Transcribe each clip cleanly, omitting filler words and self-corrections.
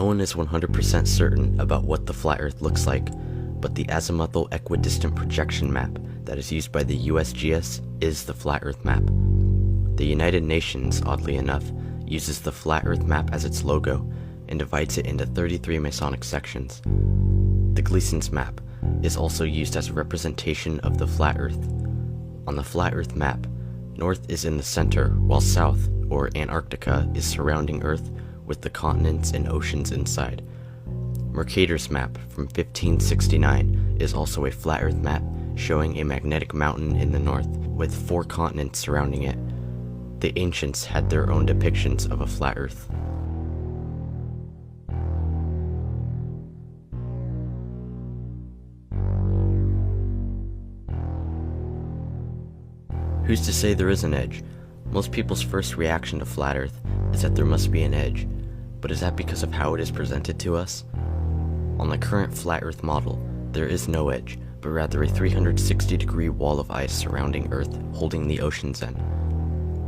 No one is 100% certain about what the flat Earth looks like, but the azimuthal equidistant projection map that is used by the USGS is the flat Earth map. The United Nations, oddly enough, uses the flat Earth map as its logo and divides it into 33 Masonic sections. The Gleason's map is also used as a representation of the flat Earth. On the flat Earth map, North is in the center, while South, or Antarctica, is surrounding Earth with the continents and oceans inside. Mercator's map from 1569 is also a flat Earth map showing a magnetic mountain in the north with 4 continents surrounding it. The ancients had their own depictions of a flat Earth. Who's to say there is an edge? Most people's first reaction to flat Earth is that there must be an edge, but is that because of how it is presented to us? On the current flat Earth model, there is no edge, but rather a 360-degree wall of ice surrounding Earth holding the oceans in.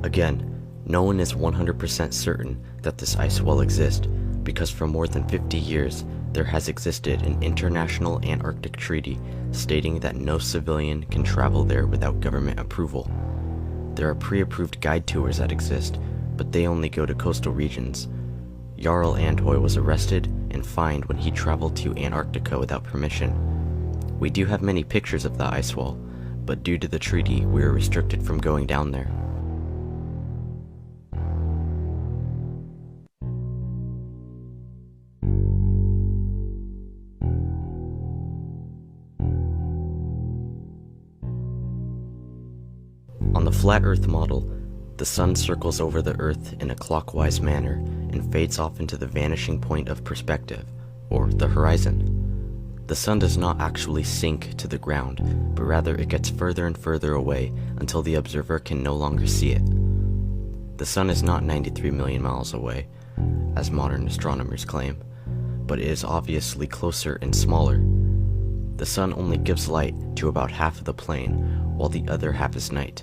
Again, no one is 100% certain that this ice wall exists, because for more than 50 years, there has existed an international Antarctic treaty stating that no civilian can travel there without government approval. There are pre-approved guide tours that exist, but they only go to coastal regions. Jarl Andhøy was arrested and fined when he traveled to Antarctica without permission. We do have many pictures of the ice wall, but due to the treaty, we are restricted from going down there. On the flat Earth model, the sun circles over the Earth in a clockwise manner and fades off into the vanishing point of perspective, or the horizon. The sun does not actually sink to the ground, but rather it gets further and further away until the observer can no longer see it. The sun is not 93 million miles away, as modern astronomers claim, but it is obviously closer and smaller. The sun only gives light to about half of the plane, while the other half is night.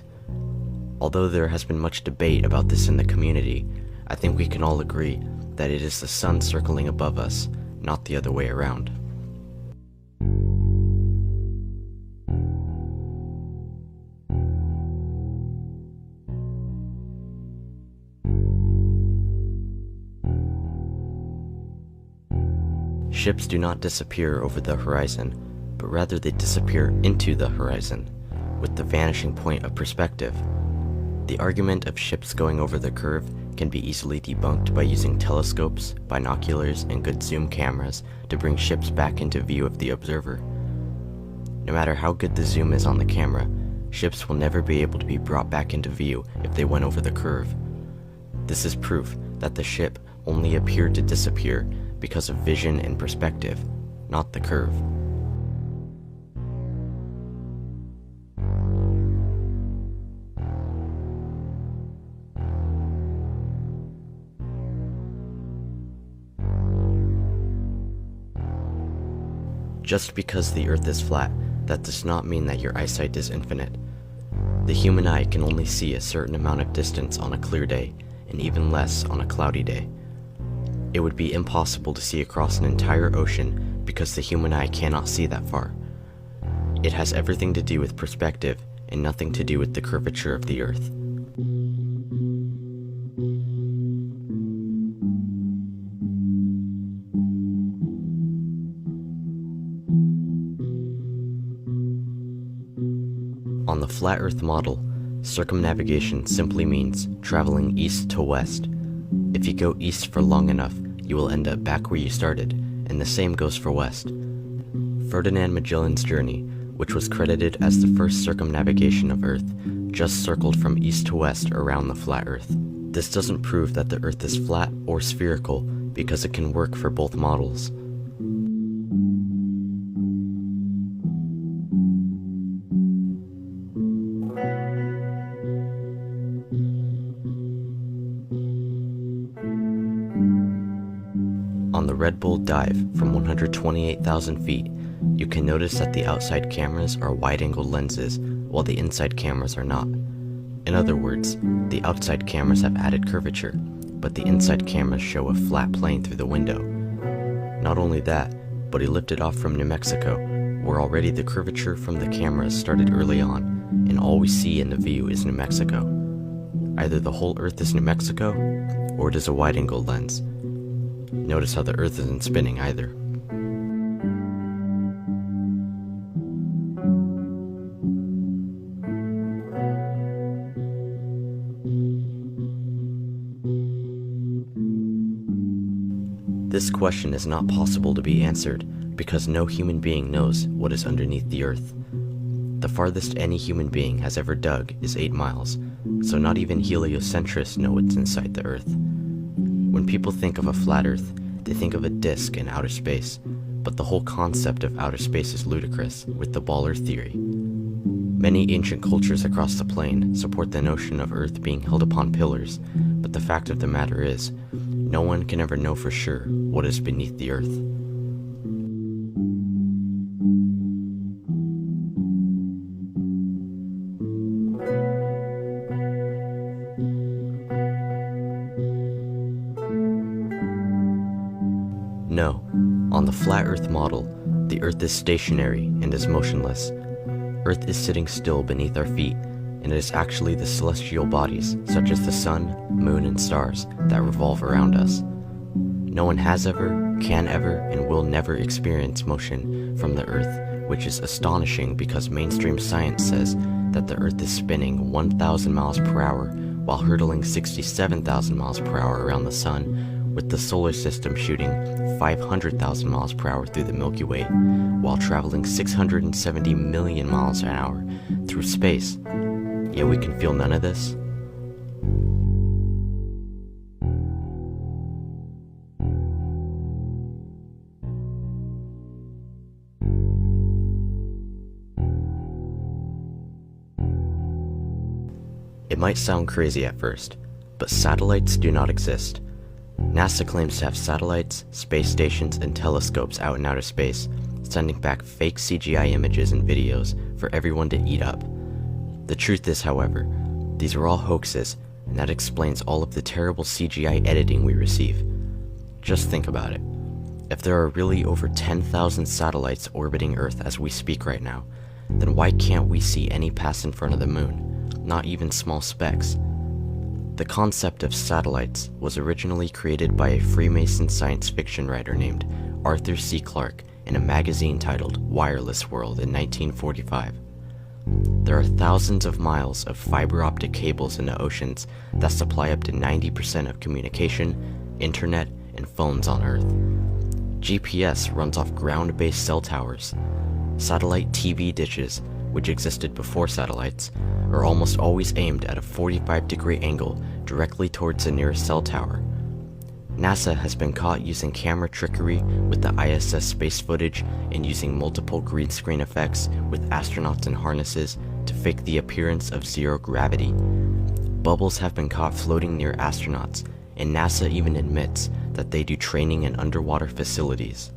Although there has been much debate about this in the community, I think we can all agree that it is the sun circling above us, not the other way around. Ships do not disappear over the horizon, but rather they disappear into the horizon, with the vanishing point of perspective. The argument of ships going over the curve can be easily debunked by using telescopes, binoculars, and good zoom cameras to bring ships back into view of the observer. No matter how good the zoom is on the camera, ships will never be able to be brought back into view if they went over the curve. This is proof that the ship only appeared to disappear because of vision and perspective, not the curve. Just because the Earth is flat, that does not mean that your eyesight is infinite. The human eye can only see a certain amount of distance on a clear day, and even less on a cloudy day. It would be impossible to see across an entire ocean because the human eye cannot see that far. It has everything to do with perspective and nothing to do with the curvature of the Earth. On the flat Earth model, circumnavigation simply means traveling east to west. If you go east for long enough, you will end up back where you started, and the same goes for west. Ferdinand Magellan's journey, which was credited as the first circumnavigation of Earth, just circled from east to west around the flat Earth. This doesn't prove that the Earth is flat or spherical, because it can work for both models. On the Red Bull dive from 128,000 feet, you can notice that the outside cameras are wide-angle lenses, while the inside cameras are not. In other words, the outside cameras have added curvature, but the inside cameras show a flat plane through the window. Not only that, but he lifted off from New Mexico, where already the curvature from the cameras started early on, and all we see in the view is New Mexico. Either the whole Earth is New Mexico, or it is a wide-angle lens. Notice how the Earth isn't spinning either. This question is not possible to be answered because no human being knows what is underneath the Earth. The farthest any human being has ever dug is 8 miles, so not even heliocentrists know what's inside the Earth. When people think of a flat Earth, they think of a disk in outer space, but the whole concept of outer space is ludicrous with the ball Earth theory. Many ancient cultures across the plain support the notion of Earth being held upon pillars, but the fact of the matter is, no one can ever know for sure what is beneath the Earth. No, on the flat Earth model, the Earth is stationary and is motionless. Earth is sitting still beneath our feet, and it is actually the celestial bodies, such as the sun, moon, and stars, that revolve around us. No one has ever, can ever, and will never experience motion from the Earth, which is astonishing because mainstream science says that the Earth is spinning 1,000 miles per hour while hurtling 67,000 miles per hour around the sun, with the solar system shooting 500,000 miles per hour through the Milky Way, while traveling 670 million miles an hour through space. Yet we can feel none of this? It might sound crazy at first, but satellites do not exist. NASA claims to have satellites, space stations, and telescopes out in outer space, sending back fake CGI images and videos for everyone to eat up. The truth is, however, these are all hoaxes, and that explains all of the terrible CGI editing we receive. Just think about it. If there are really over 10,000 satellites orbiting Earth as we speak right now, then why can't we see any pass in front of the moon? Not even small specks. The concept of satellites was originally created by a Freemason science fiction writer named Arthur C. Clarke in a magazine titled Wireless World in 1945. There are thousands of miles of fiber optic cables in the oceans that supply up to 90% of communication, internet, and phones on Earth. GPS runs off ground-based cell towers. Satellite TV dishes, which existed before satellites, are almost always aimed at a 45-degree angle directly towards the nearest cell tower. NASA has been caught using camera trickery with the ISS space footage and using multiple green screen effects with astronauts in harnesses to fake the appearance of zero gravity. Bubbles have been caught floating near astronauts, and NASA even admits that they do training in underwater facilities.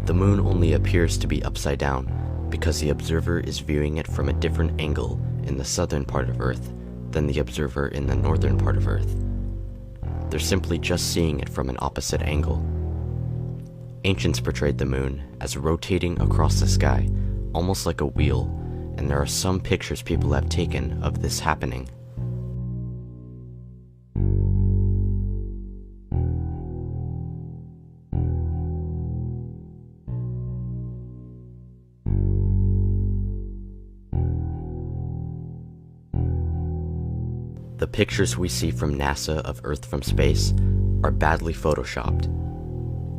The moon only appears to be upside down because the observer is viewing it from a different angle in the southern part of Earth than the observer in the northern part of Earth. They're simply just seeing it from an opposite angle. Ancients portrayed the moon as rotating across the sky, almost like a wheel, and there are some pictures people have taken of this happening. The pictures we see from NASA of Earth from space are badly photoshopped.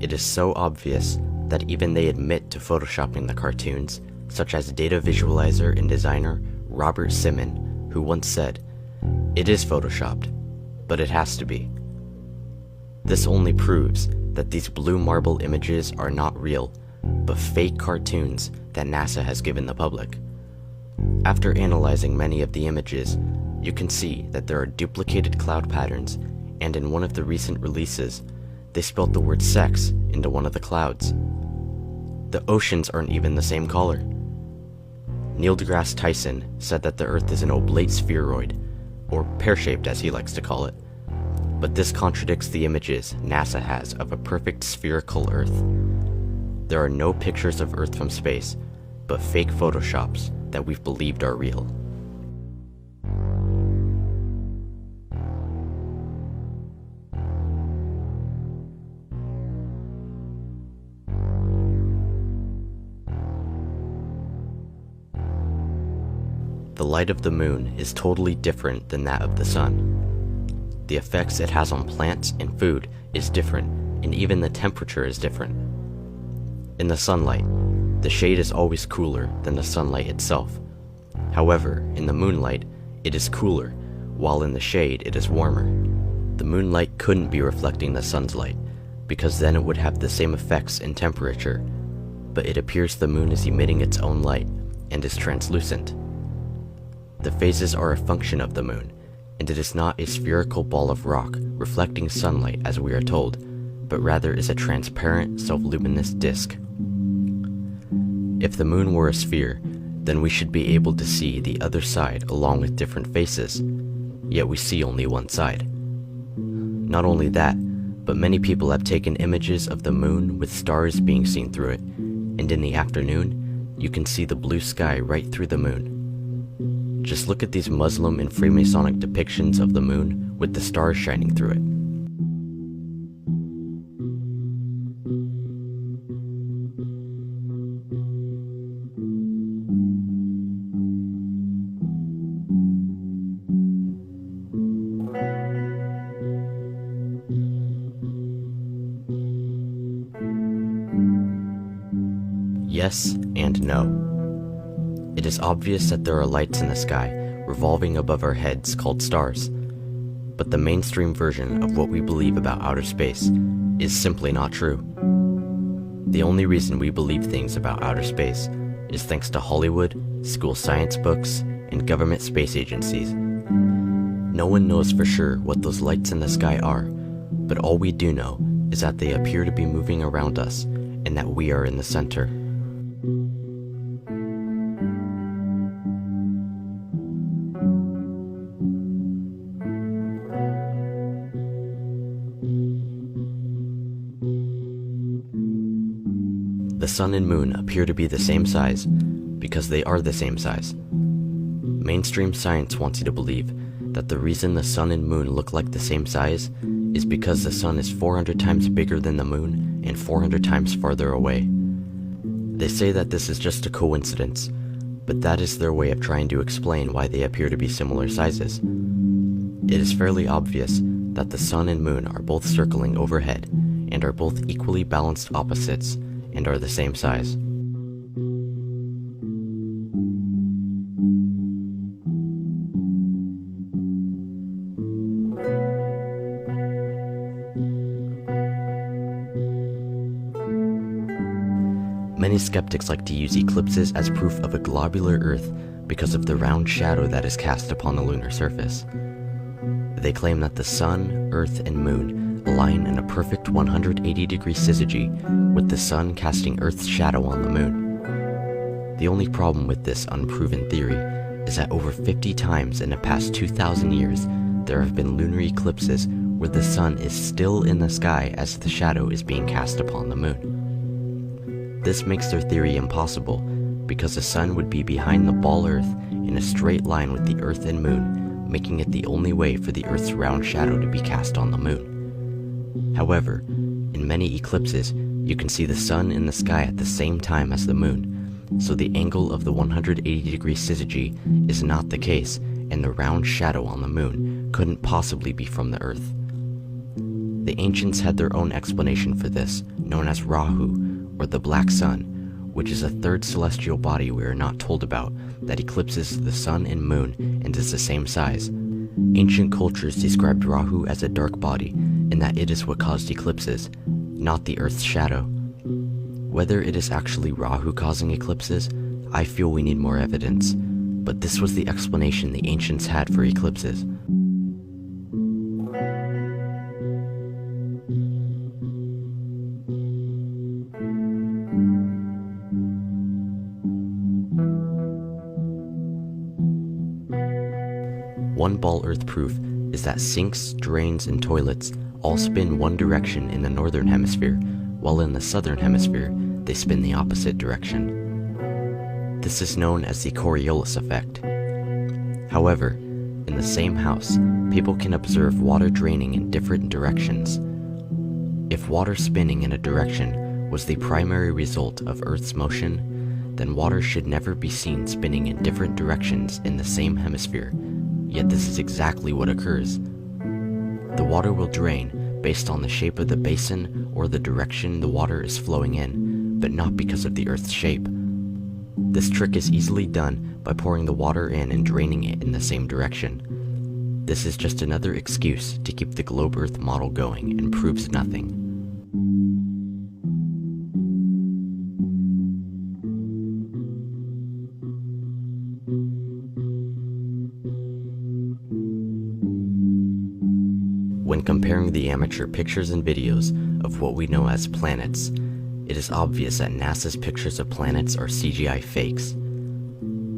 It is so obvious that even they admit to photoshopping the cartoons, such as data visualizer and designer Robert Simon, who once said, "It is photoshopped, but it has to be." This only proves that these blue marble images are not real, but fake cartoons that NASA has given the public. After analyzing many of the images, you can see that there are duplicated cloud patterns, and in one of the recent releases, they spelled the word sex into one of the clouds. The oceans aren't even the same color. Neil deGrasse Tyson said that the Earth is an oblate spheroid, or pear-shaped as he likes to call it. But this contradicts the images NASA has of a perfect spherical Earth. There are no pictures of Earth from space, but fake photoshops that we've believed are real. The light of the moon is totally different than that of the sun. The effects it has on plants and food is different, and even the temperature is different. In the sunlight, the shade is always cooler than the sunlight itself. However, in the moonlight, it is cooler, while in the shade it is warmer. The moonlight couldn't be reflecting the sun's light, because then it would have the same effects in temperature, but it appears the moon is emitting its own light and is translucent. The phases are a function of the moon, and it is not a spherical ball of rock reflecting sunlight as we are told, but rather is a transparent, self-luminous disk. If the moon were a sphere, then we should be able to see the other side along with different faces, yet we see only one side. Not only that, but many people have taken images of the moon with stars being seen through it, and in the afternoon, you can see the blue sky right through the moon. Just look at these Muslim and Freemasonic depictions of the moon with the stars shining through it. Yes and no. It is obvious that there are lights in the sky revolving above our heads called stars, but the mainstream version of what we believe about outer space is simply not true. The only reason we believe things about outer space is thanks to Hollywood, school science books, and government space agencies. No one knows for sure what those lights in the sky are, but all we do know is that they appear to be moving around us and that we are in the center. The sun and moon appear to be the same size because they are the same size. Mainstream science wants you to believe that the reason the sun and moon look like the same size is because the sun is 400 times bigger than the moon and 400 times farther away. They say that this is just a coincidence, but that is their way of trying to explain why they appear to be similar sizes. It is fairly obvious that the sun and moon are both circling overhead and are both equally balanced opposites and are the same size. Many skeptics like to use eclipses as proof of a globular Earth because of the round shadow that is cast upon the lunar surface. They claim that the sun, earth, and moon align in a perfect 180-degree syzygy, with the sun casting Earth's shadow on the moon. The only problem with this unproven theory is that over 50 times in the past 2,000 years, there have been lunar eclipses where the sun is still in the sky as the shadow is being cast upon the moon. This makes their theory impossible, because the sun would be behind the ball Earth in a straight line with the Earth and moon, making it the only way for the Earth's round shadow to be cast on the moon. However, in many eclipses, you can see the sun in the sky at the same time as the moon, so the angle of the 180-degree syzygy is not the case, and the round shadow on the moon couldn't possibly be from the Earth. The ancients had their own explanation for this, known as Rahu, or the Black Sun, which is a third celestial body we are not told about that eclipses the sun and moon and is the same size. Ancient cultures described Rahu as a dark body, and that it is what caused eclipses, not the Earth's shadow. Whether it is actually Rahu causing eclipses, I feel we need more evidence, but this was the explanation the ancients had for eclipses. One ball Earth proof is that sinks, drains, and toilets all spin one direction in the northern hemisphere, while in the southern hemisphere, they spin the opposite direction. This is known as the Coriolis effect. However, in the same house, people can observe water draining in different directions. If water spinning in a direction was the primary result of Earth's motion, then water should never be seen spinning in different directions in the same hemisphere, yet this is exactly what occurs. The water will drain based on the shape of the basin or the direction the water is flowing in, but not because of the Earth's shape. This trick is easily done by pouring the water in and draining it in the same direction. This is just another excuse to keep the globe Earth model going and proves nothing. When comparing the amateur pictures and videos of what we know as planets, it is obvious that NASA's pictures of planets are CGI fakes.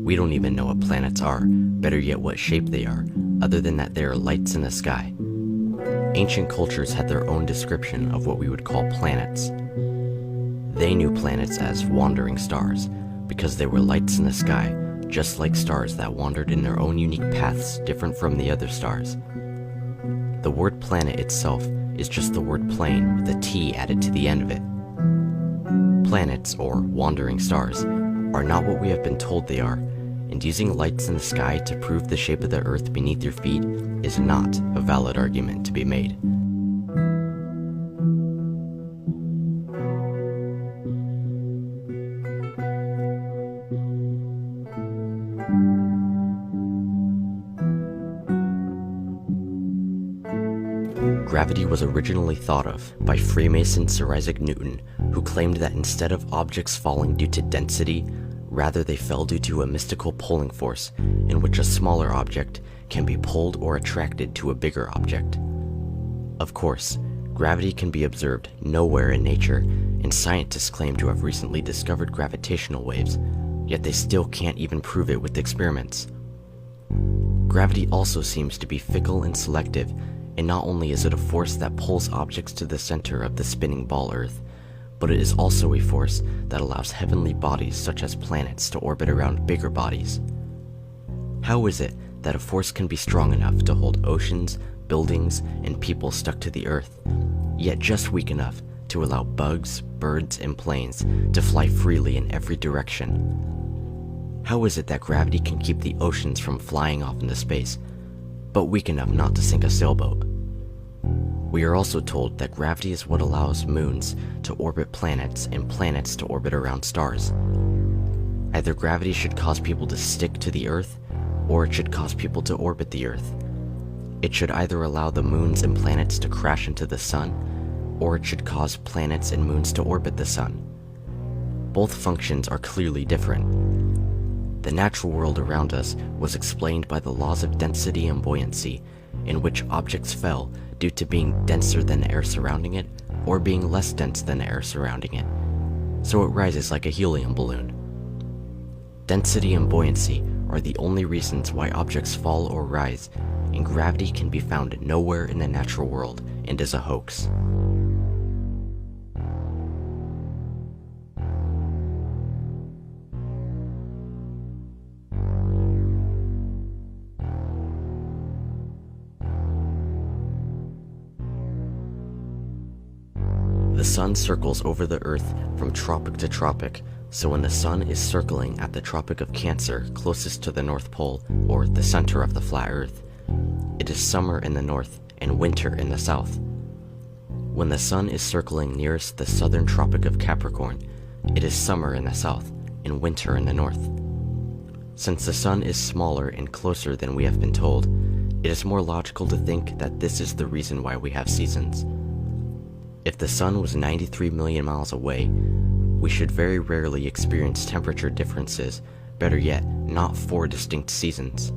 We don't even know what planets are, better yet what shape they are, other than that they are lights in the sky. Ancient cultures had their own description of what we would call planets. They knew planets as wandering stars, because they were lights in the sky, just like stars that wandered in their own unique paths different from the other stars. The word planet itself is just the word plane with a T added to the end of it. Planets, or wandering stars, are not what we have been told they are, and using lights in the sky to prove the shape of the Earth beneath your feet is not a valid argument to be made. Gravity was originally thought of by Freemason Sir Isaac Newton, who claimed that instead of objects falling due to density, rather they fell due to a mystical pulling force in which a smaller object can be pulled or attracted to a bigger object. Of course, gravity can be observed nowhere in nature, and scientists claim to have recently discovered gravitational waves, yet they still can't even prove it with experiments. Gravity also seems to be fickle and selective, and not only is it a force that pulls objects to the center of the spinning ball Earth, but it is also a force that allows heavenly bodies such as planets to orbit around bigger bodies. How is it that a force can be strong enough to hold oceans, buildings, and people stuck to the Earth, yet just weak enough to allow bugs, birds, and planes to fly freely in every direction? How is it that gravity can keep the oceans from flying off into space, but weak enough not to sink a sailboat? We are also told that gravity is what allows moons to orbit planets and planets to orbit around stars. Either gravity should cause people to stick to the Earth, or it should cause people to orbit the Earth. It should either allow the moons and planets to crash into the sun, or it should cause planets and moons to orbit the sun. Both functions are clearly different. The natural world around us was explained by the laws of density and buoyancy, in which objects fell due to being denser than the air surrounding it, or being less dense than the air surrounding it, so it rises like a helium balloon. Density and buoyancy are the only reasons why objects fall or rise, and gravity can be found nowhere in the natural world and is a hoax. The sun circles over the Earth from tropic to tropic, so when the sun is circling at the Tropic of Cancer closest to the North Pole, or the center of the flat Earth, it is summer in the north and winter in the south. When the sun is circling nearest the southern Tropic of Capricorn, it is summer in the south and winter in the north. Since the sun is smaller and closer than we have been told, it is more logical to think that this is the reason why we have seasons. If the sun was 93 million miles away, we should very rarely experience temperature differences, better yet, not 4 distinct seasons.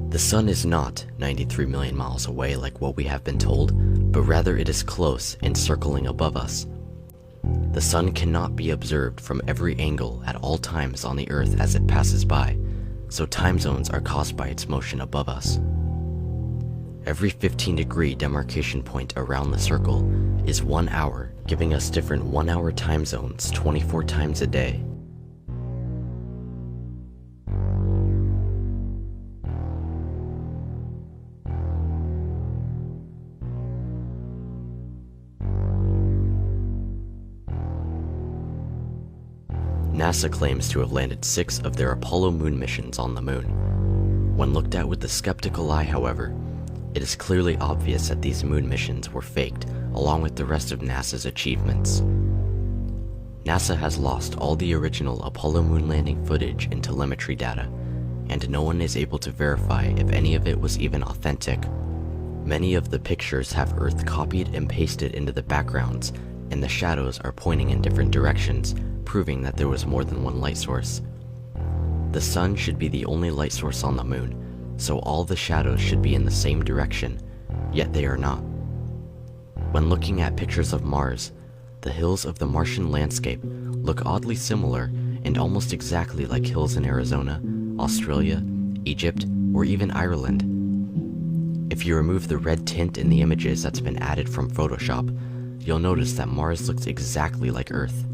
The The sun is not 93 million miles away like what we have been told, but rather it is close and circling above us. The sun cannot be observed from every angle at all times on the Earth as it passes by, so time zones are caused by its motion above us. Every 15-degree demarcation point around the circle is 1 hour, giving us different 1-hour time zones 24 times a day. NASA claims to have landed 6 of their Apollo moon missions on the moon. When looked at with the skeptical eye, however, it is clearly obvious that these moon missions were faked, along with the rest of NASA's achievements. NASA has lost all the original Apollo moon landing footage and telemetry data, and no one is able to verify if any of it was even authentic. Many of the pictures have Earth copied and pasted into the backgrounds, and the shadows are pointing in different directions, proving that there was more than one light source. The sun should be the only light source on the moon, so all the shadows should be in the same direction, yet they are not. When looking at pictures of Mars, the hills of the Martian landscape look oddly similar and almost exactly like hills in Arizona, Australia, Egypt, or even Ireland. If you remove the red tint in the images that's been added from Photoshop, you'll notice that Mars looks exactly like Earth.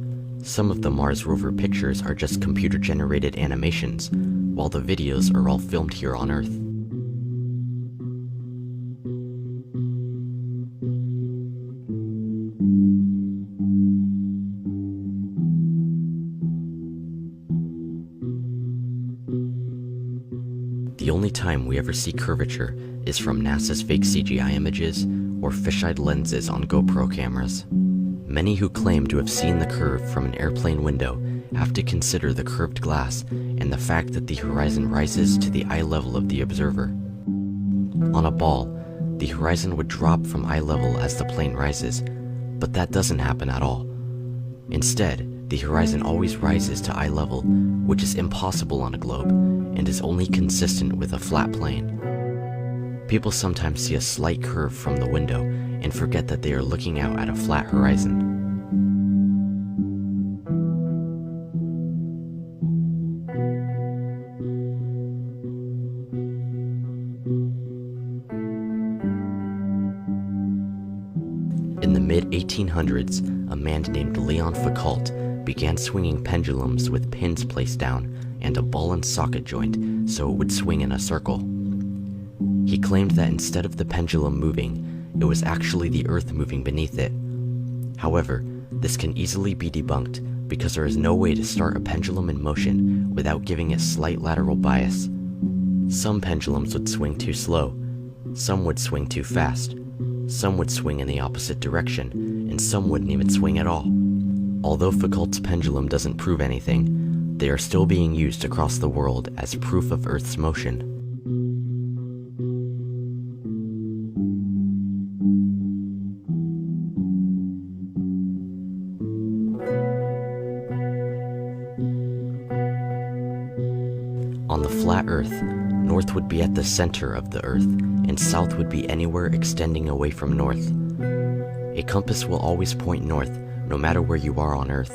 Some of the Mars rover pictures are just computer-generated animations, while the videos are all filmed here on Earth. The only time we ever see curvature is from NASA's fake CGI images or fisheye lenses on GoPro cameras. Many who claim to have seen the curve from an airplane window have to consider the curved glass and the fact that the horizon rises to the eye level of the observer. On a ball, the horizon would drop from eye level as the plane rises, but that doesn't happen at all. Instead, the horizon always rises to eye level, which is impossible on a globe and is only consistent with a flat plane. People sometimes see a slight curve from the window and forget that they are looking out at a flat horizon. In the mid-1800s, a man named Leon Foucault began swinging pendulums with pins placed down and a ball and socket joint so it would swing in a circle. He claimed that instead of the pendulum moving, it was actually the Earth moving beneath it. However, this can easily be debunked because there is no way to start a pendulum in motion without giving it slight lateral bias. Some pendulums would swing too slow, some would swing too fast, some would swing in the opposite direction, and some wouldn't even swing at all. Although Foucault's pendulum doesn't prove anything, they are still being used across the world as proof of Earth's motion. On the flat Earth, north would be at the center of the Earth, and south would be anywhere extending away from north. A compass will always point north, no matter where you are on Earth.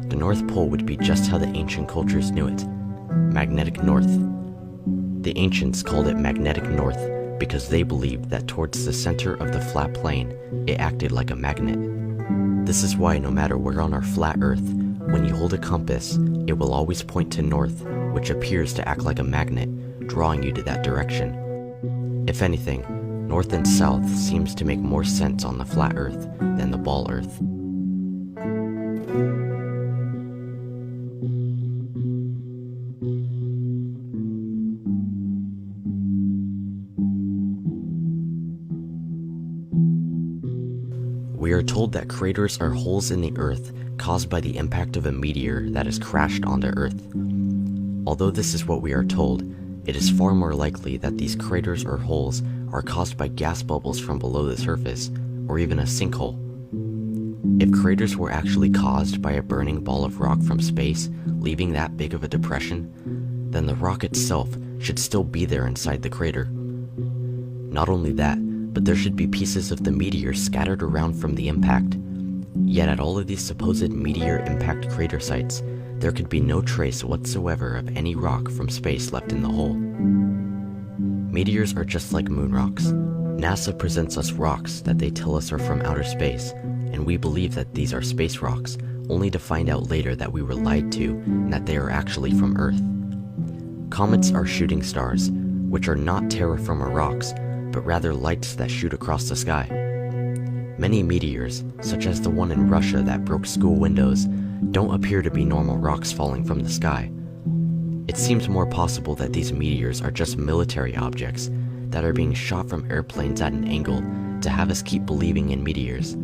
The North Pole would be just how the ancient cultures knew it, magnetic north. The ancients called it magnetic north because they believed that towards the center of the flat plane, it acted like a magnet. This is why no matter where on our flat Earth, when you hold a compass, it will always point to north, which appears to act like a magnet, drawing you to that direction. If anything, north and south seems to make more sense on the flat Earth than the ball Earth. We are told that craters are holes in the Earth caused by the impact of a meteor that has crashed onto Earth. Although this is what we are told, it is far more likely that these craters or holes are caused by gas bubbles from below the surface, or even a sinkhole. If craters were actually caused by a burning ball of rock from space, leaving that big of a depression, then the rock itself should still be there inside the crater. Not only that, but there should be pieces of the meteor scattered around from the impact. Yet at all of these supposed meteor impact crater sites, there could be no trace whatsoever of any rock from space left in the hole. Meteors are just like moon rocks. NASA presents us rocks that they tell us are from outer space, and we believe that these are space rocks, only to find out later that we were lied to and that they are actually from Earth. Comets are shooting stars, which are not terra firma rocks, but rather lights that shoot across the sky. Many meteors, such as the one in Russia that broke school windows, don't appear to be normal rocks falling from the sky. It seems more possible that these meteors are just military objects that are being shot from airplanes at an angle to have us keep believing in meteors.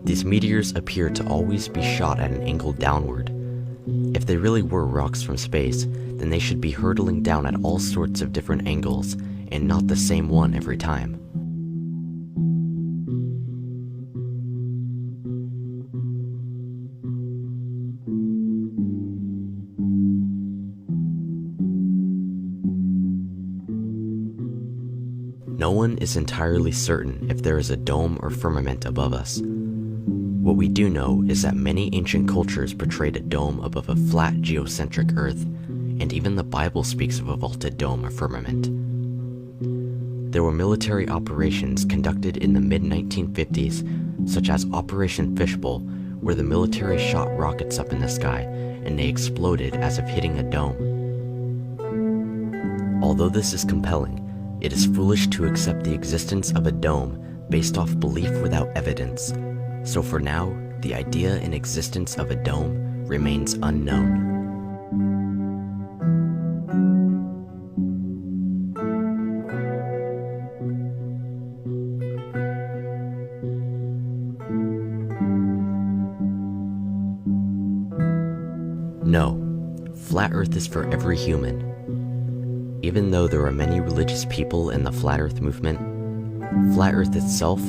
These meteors appear to always be shot at an angle downward. If they really were rocks from space, then they should be hurtling down at all sorts of different angles and not the same one every time. No one is entirely certain if there is a dome or firmament above us. What we do know is that many ancient cultures portrayed a dome above a flat geocentric Earth, and even the Bible speaks of a vaulted dome or firmament. There were military operations conducted in the mid-1950s, such as Operation Fishbowl, where the military shot rockets up in the sky and they exploded as if hitting a dome. Although this is compelling, it is foolish to accept the existence of a dome based off belief without evidence. So for now, the idea and existence of a dome remains unknown. No, Flat Earth is for every human. Even though there are many religious people in the Flat Earth movement, Flat Earth itself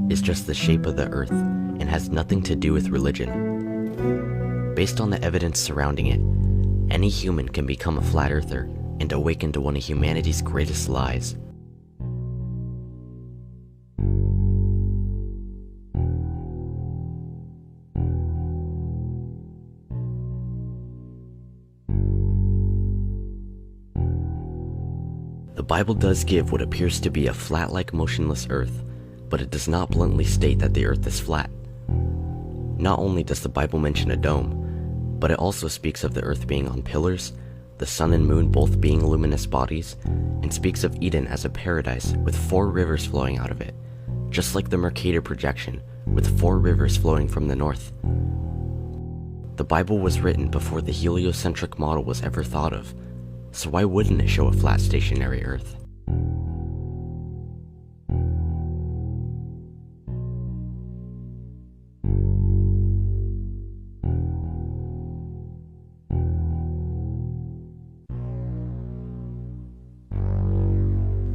is just the shape of the Earth and has nothing to do with religion. Based on the evidence surrounding it, any human can become a Flat Earther and awaken to one of humanity's greatest lies. The Bible does give what appears to be a flat-like motionless Earth, but it does not bluntly state that the Earth is flat. Not only does the Bible mention a dome, but it also speaks of the Earth being on pillars, the sun and moon both being luminous bodies, and speaks of Eden as a paradise with 4 rivers flowing out of it, just like the Mercator projection, with 4 rivers flowing from the north. The Bible was written before the heliocentric model was ever thought of, so why wouldn't it show a flat stationary Earth?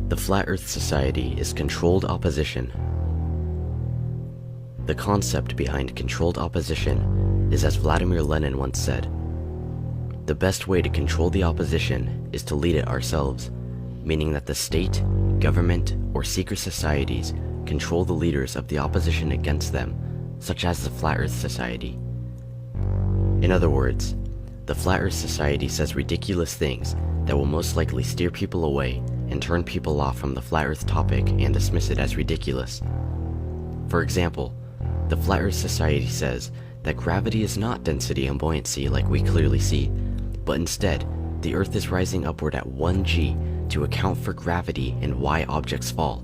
The Flat Earth Society is controlled opposition. The concept behind controlled opposition is, as Vladimir Lenin once said, the best way to control the opposition is to lead it ourselves, meaning that the state, government, or secret societies control the leaders of the opposition against them, such as the Flat Earth Society. In other words, the Flat Earth Society says ridiculous things that will most likely steer people away and turn people off from the Flat Earth topic and dismiss it as ridiculous. For example, the Flat Earth Society says that gravity is not density and buoyancy like we clearly see, but instead, the Earth is rising upward at 1g to account for gravity and why objects fall.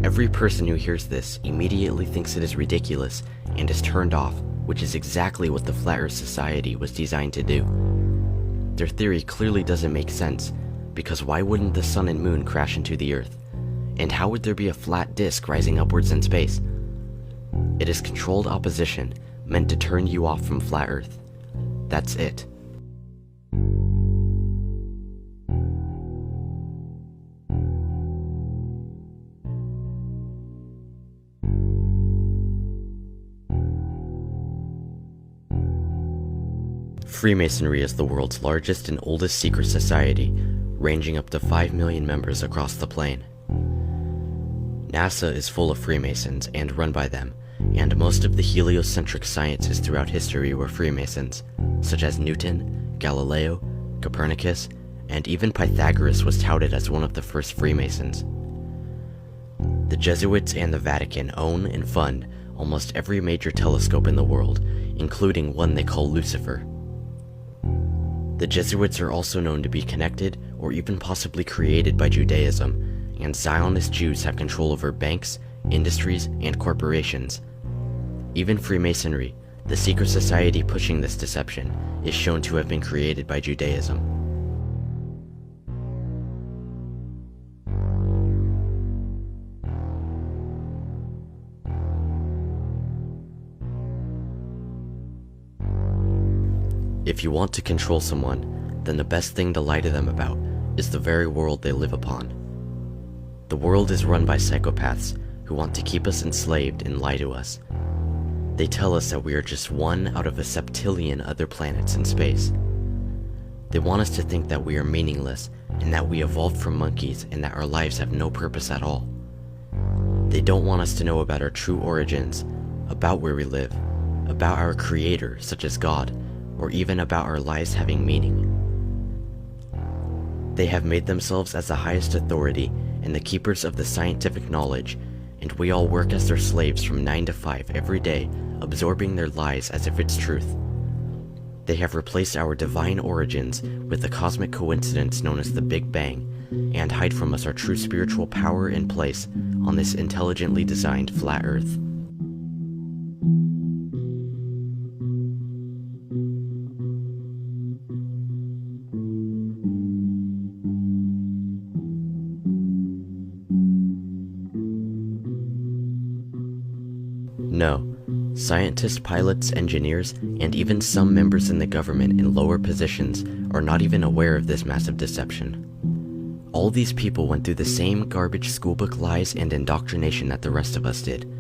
Every person who hears this immediately thinks it is ridiculous and is turned off, which is exactly what the Flat Earth Society was designed to do. Their theory clearly doesn't make sense, because why wouldn't the sun and moon crash into the Earth? And how would there be a flat disk rising upwards in space? It is controlled opposition meant to turn you off from Flat Earth. That's it. Freemasonry is the world's largest and oldest secret society, ranging up to 5 million members across the plane. NASA is full of Freemasons and run by them, and most of the heliocentric sciences throughout history were Freemasons, such as Newton, Galileo, Copernicus, and even Pythagoras was touted as one of the first Freemasons. The Jesuits and the Vatican own and fund almost every major telescope in the world, including one they call Lucifer. The Jesuits are also known to be connected or even possibly created by Judaism, and Zionist Jews have control over banks, industries, and corporations. Even Freemasonry, the secret society pushing this deception, is shown to have been created by Judaism. If you want to control someone, then the best thing to lie to them about is the very world they live upon. The world is run by psychopaths who want to keep us enslaved and lie to us. They tell us that we are just one out of a septillion other planets in space. They want us to think that we are meaningless and that we evolved from monkeys and that our lives have no purpose at all. They don't want us to know about our true origins, about where we live, about our creator, such as God, or even about our lives having meaning. They have made themselves as the highest authority and the keepers of the scientific knowledge, and we all work as their slaves from 9 to 5 every day, absorbing their lies as if it's truth. They have replaced our divine origins with the cosmic coincidence known as the Big Bang, and hide from us our true spiritual power and place on this intelligently designed flat Earth. No, scientists, pilots, engineers, and even some members in the government in lower positions are not even aware of this massive deception. All these people went through the same garbage schoolbook lies and indoctrination that the rest of us did.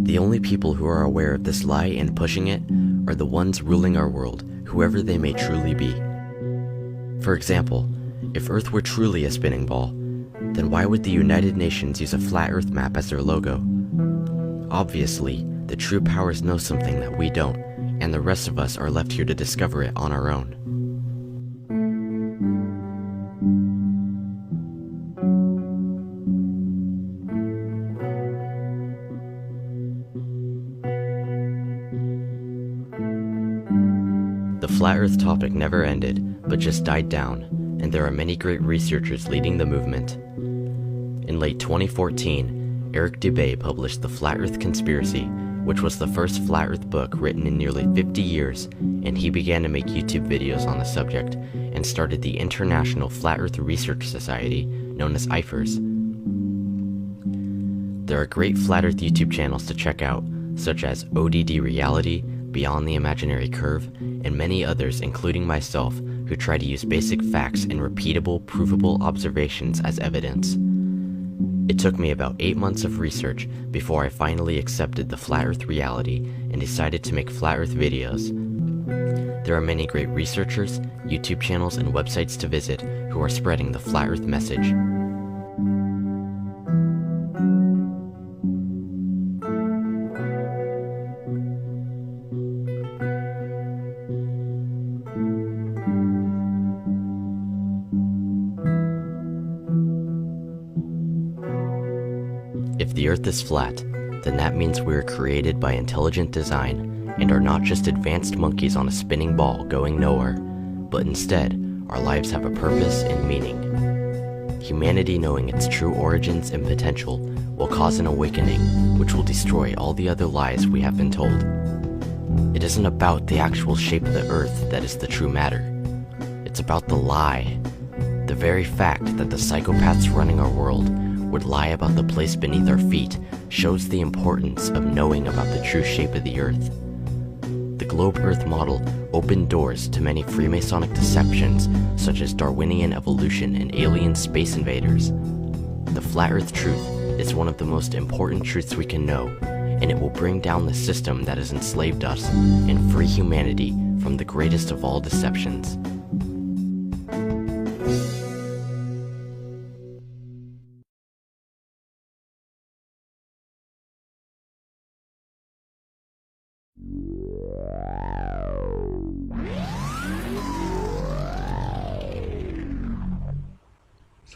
The only people who are aware of this lie and pushing it are the ones ruling our world, whoever they may truly be. For example, if Earth were truly a spinning ball, then why would the United Nations use a flat Earth map as their logo? Obviously, the true powers know something that we don't, and the rest of us are left here to discover it on our own. The flat Earth topic never ended, but just died down, and there are many great researchers leading the movement. In late 2014, Eric Dubay published The Flat Earth Conspiracy, which was the first flat Earth book written in nearly 50 years, and he began to make YouTube videos on the subject and started the International Flat Earth Research Society, known as IFERS. There are great flat Earth YouTube channels to check out, such as ODD Reality, Beyond the Imaginary Curve, and many others, including myself, who try to use basic facts and repeatable, provable observations as evidence. It took me about 8 months of research before I finally accepted the flat Earth reality and decided to make flat Earth videos. There are many great researchers, YouTube channels, and websites to visit who are spreading the flat Earth message. If the Earth is flat, then that means we are created by intelligent design and are not just advanced monkeys on a spinning ball going nowhere, but instead, our lives have a purpose and meaning. Humanity knowing its true origins and potential will cause an awakening which will destroy all the other lies we have been told. It isn't about the actual shape of the Earth that is the true matter. It's about the lie. The very fact that the psychopaths running our world would lie about the place beneath our feet shows the importance of knowing about the true shape of the Earth. The globe Earth model opened doors to many Freemasonic deceptions such as Darwinian evolution and alien space invaders. The flat Earth truth is one of the most important truths we can know, and it will bring down the system that has enslaved us and free humanity from the greatest of all deceptions.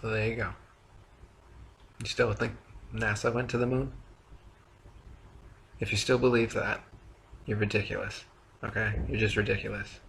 So there you go. You still think NASA went to the moon? If you still believe that, you're ridiculous. Okay? You're just ridiculous.